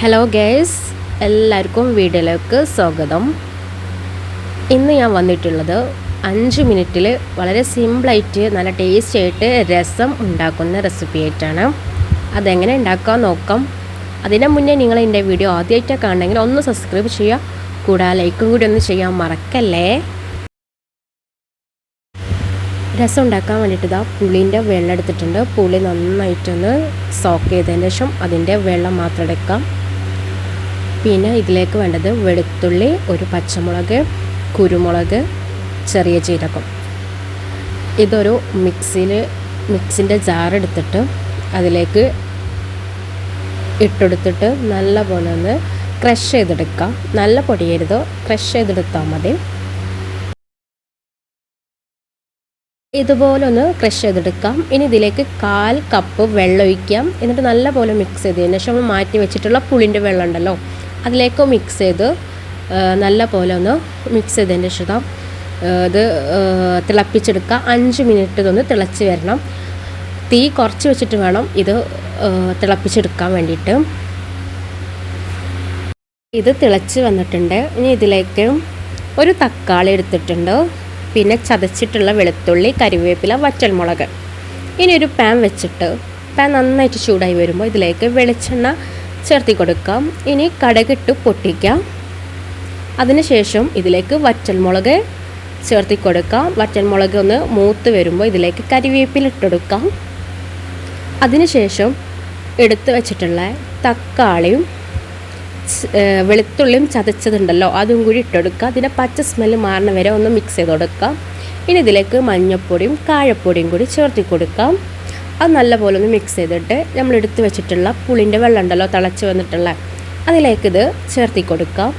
Hello guys, എല്ലാവർക്കും വീഡിയോയിലേക്ക് സ്വാഗതം. ഇന്ന് ഞാൻ വന്നിട്ടുള്ളത് 5 മിനിറ്റിൽ വളരെ സിമ്പിളായിട്ട് നല്ല ടേസ്റ്റ് ആയിട്ട് രസം ഉണ്ടാക്കുന്ന റെസിപ്പി ആയിട്ടാണ്. അതെങ്ങനെ ഉണ്ടാക്കാൻ നോക്കാം. അതിന് മുന്നേ നിങ്ങൾ എൻ്റെ വീഡിയോ ആദ്യമായിട്ടാണ് കാണണമെങ്കിൽ ഒന്ന് സബ്സ്ക്രൈബ് ചെയ്യുക, കൂടാതെ ലൈക്കും കൂടി ഒന്ന് ചെയ്യാൻ മറക്കല്ലേ. രസം ഉണ്ടാക്കാൻ വേണ്ടിയിട്ട് ഇതാ പുളീൻ്റെ വെള്ളം എടുത്തിട്ടുണ്ട്. പുളി നന്നായിട്ടൊന്ന് സോക്ക് ചെയ്തതിന് ശേഷം അതിൻ്റെ വെള്ളം മാത്രം എടുക്കാം. പിന്നെ ഇതിലേക്ക് വേണ്ടത് വെളുത്തുള്ളി, ഒരു പച്ചമുളക്, കുരുമുളക്, ചെറിയ ജീരകം. ഇതൊരു മിക്സിൻ്റെ ജാർ എടുത്തിട്ട് അതിലേക്ക് ഇട്ടെടുത്തിട്ട് നല്ല പോലെ ഒന്ന് ക്രഷ് ചെയ്തെടുക്കാം. നല്ല പൊടിയരുത്, ക്രഷ് ചെയ്തെടുത്താൽ മതി. ഇതുപോലെ ഒന്ന് ക്രഷ് ചെയ്തെടുക്കാം. ഇനി ഇതിലേക്ക് 1/4 കപ്പ് വെള്ളം ഒഴിക്കാം. എന്നിട്ട് നല്ല പോലെ മിക്സ് ചെയ്തതിന് ശേഷം നമ്മൾ മാറ്റി വെച്ചിട്ടുള്ള പുളിൻ്റെ വെള്ളം ഉണ്ടല്ലോ അതിലേക്ക് മിക്സ് ചെയ്ത് നല്ല പോലെ ഒന്ന് മിക്സ് ചെയ്തതിന് ശേഷം ഇത് തിളപ്പിച്ചെടുക്കുക. 5 മിനിറ്റ് ഇതൊന്ന് തിളച്ച് വരണം. തീ കുറച്ച് വെച്ചിട്ട് വേണം ഇത് തിളപ്പിച്ചെടുക്കാൻ വേണ്ടിയിട്ട്. ഇത് തിളച്ച് വന്നിട്ടുണ്ട്. ഇനി ഇതിലേക്ക് ഒരു തക്കാളി എടുത്തിട്ടുണ്ട്, പിന്നെ ചതച്ചിട്ടുള്ള വെളുത്തുള്ളി, കരിവേപ്പില, വറ്റൽമുളക്. ഇനി ഒരു പാൻ വെച്ചിട്ട് പാൻ നന്നായിട്ട് ചൂടായി വരുമ്പോൾ ഇതിലേക്ക് വെളിച്ചെണ്ണ ചേർത്തി കൊടുക്കാം. ഇനി കടുകിട്ട് പൊട്ടിക്കാം. അതിനുശേഷം ഇതിലേക്ക് വറ്റൽമുളക് ചേർത്തി കൊടുക്കാം. വറ്റൽമുളക് ഒന്ന് മൂത്ത് വരുമ്പോൾ ഇതിലേക്ക് കരിവേപ്പില ഇട്ടെടുക്കാം. അതിനുശേഷം എടുത്ത് വെച്ചിട്ടുള്ള തക്കാളിയും വെളുത്തുള്ളിയും ചതച്ചതുണ്ടല്ലോ അതും കൂടി ഇട്ടെടുക്കുക. അതിൻ്റെ പച്ച സ്മെല്ല് മാറുന്ന വരെ ഒന്ന് മിക്സ് ചെയ്ത് കൊടുക്കാം. ഇനി ഇതിലേക്ക് മഞ്ഞൾപ്പൊടിയും കായപ്പൊടിയും കൂടി ചേർത്തി കൊടുക്കാം. അത് നല്ലപോലെ ഒന്ന് മിക്സ് ചെയ്തിട്ട് നമ്മൾ എടുത്ത് വെച്ചിട്ടുള്ള പുളിൻ്റെ വെള്ളം ഉണ്ടല്ലോ തിളച്ച് വന്നിട്ടുള്ള അതിലേക്കിത് ചേർത്തി കൊടുക്കാം.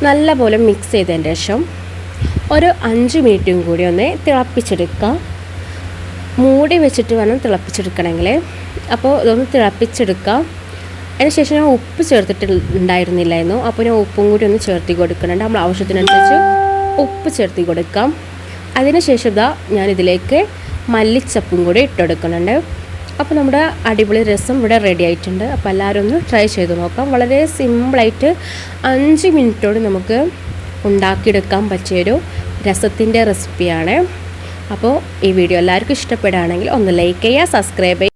നല്ലപോലെ മിക്സ് ചെയ്തതിന് ശേഷം ഒരു 5 മിനിറ്റും കൂടി ഒന്ന് തിളപ്പിച്ചെടുക്കാം. മൂടി വെച്ചിട്ട് വേണം തിളപ്പിച്ചെടുക്കണമെങ്കിൽ. അപ്പോൾ ഇതൊന്ന് തിളപ്പിച്ചെടുക്കാം. അതിനുശേഷം ഞാൻ ഉപ്പ് ചേർത്തിട്ടുണ്ടായിരുന്നില്ലായിരുന്നു. അപ്പോൾ ഞാൻ ഉപ്പും കൂടി ഒന്ന് ചേർത്തി കൊടുക്കുന്നുണ്ട്. നമ്മൾ ആവശ്യത്തിനനുസരിച്ച് ഉപ്പ് ചേർത്തി കൊടുക്കാം. അതിനുശേഷം ഇതാ ഞാനിതിലേക്ക് മല്ലിച്ചപ്പും കൂടി ഇട്ടെടുക്കുന്നുണ്ട്. അപ്പോൾ നമ്മുടെ അടിപൊളി രസം ഇവിടെ റെഡി ആയിട്ടുണ്ട്. അപ്പോൾ എല്ലാവരും ഒന്ന് ട്രൈ ചെയ്ത് നോക്കാം. വളരെ സിമ്പിളായിട്ട് 5 മിനിറ്റോട് നമുക്ക് ഉണ്ടാക്കിയെടുക്കാൻ പറ്റിയൊരു രസത്തിൻ്റെ റെസിപ്പിയാണ്. അപ്പോൾ ഈ വീഡിയോ എല്ലാവർക്കും ഇഷ്ടപ്പെടുകയാണെങ്കിൽ ഒന്ന് ലൈക്ക് ചെയ്യുക, സബ്സ്ക്രൈബ് ചെയ്യുക.